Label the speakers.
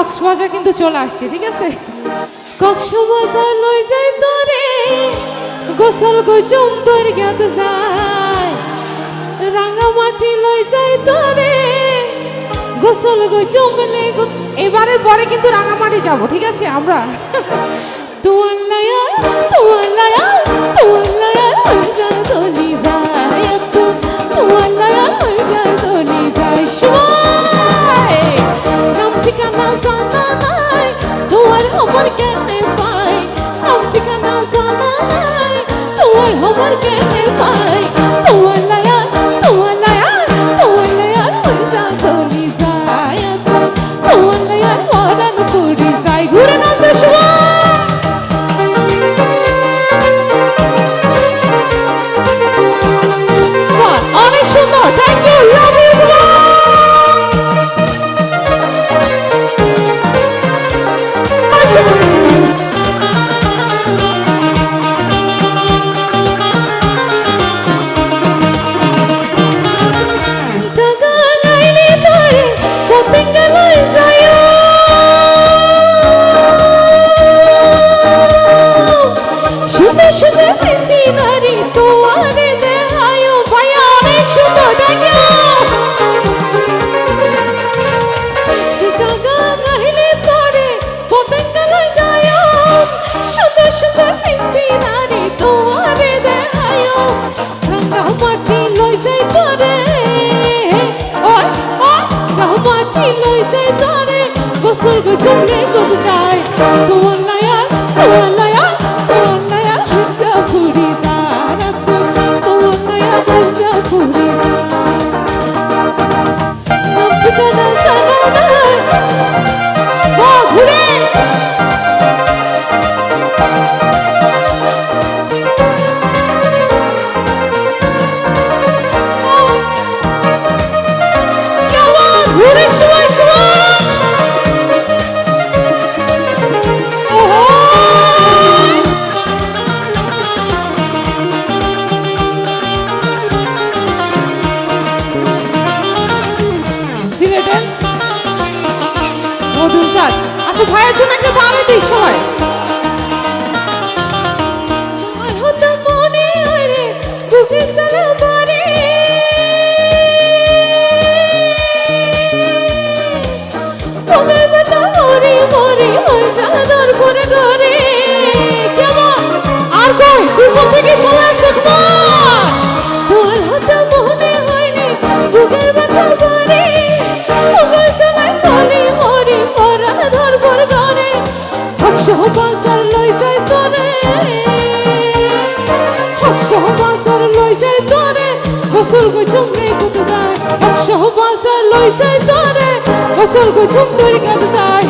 Speaker 1: কক্সবাজার কিন্তু চলে আসছে, ঠিক আছে? কক্সবাজার লই যাই তোরে গোসল গোজম তোর গেত যায়, রাঙামাটি লই যাই তোরে গোসল গোজম লে। এবারের পরে কিন্তু রাঙামাটি যাব, ঠিক আছে? আমরা তোমার লায়া তোমার লায়া তোমার লায়া হয়ে যায় চলি যায়, তোমার লায়া হয়ে যায় চলি যায়। সময় নাম ঠিকানা জানা নাই, তোমার খবর কেনে পাই, নাম ঠিকানা জানা নাই, তোমার খবর কেনে পাই। তোমার লায়া তোমার লায়া তোমার লায়া হয়ে যায় চলি যায়, তোমার লায়া পরাণ পড়ি যায়। ঘুরে নাচো সময়। অনেক সুন্দর, থ্যাংক ইউ, লাভ ইউ। তোমার লায়া তোমার লায়া তোমার লায়া ভেজা ফুরি যায়, তোমার লায়া ভেজা ফুরি যায়। নাম ঠিকানা জানা নাই, ঘুরে কেমন ঘুরে সময় সময়। আচ্ছা ভাইয়ের জন্য একটা তালে দিই সবাই। আমার হতো মনে হয় রে বুকে চলা বারে, তোদের কথা মরে মরে হয়ে চাদর করে ঘরে। কেমন আর কই পিছন থেকে সবাই শুনবো। তোর হতো মনে হয় রে বুকের ব্যথা বারে, তোদের চলায় চলি মরি মরা ধরবর ঘরে। বাজার লই যাই তোরে, বাজার লই যাই তোরে গোসল গোছম রে কত যায়। বাজার লই যাই তোরে গোসল গোছম তোর কাছে যায়।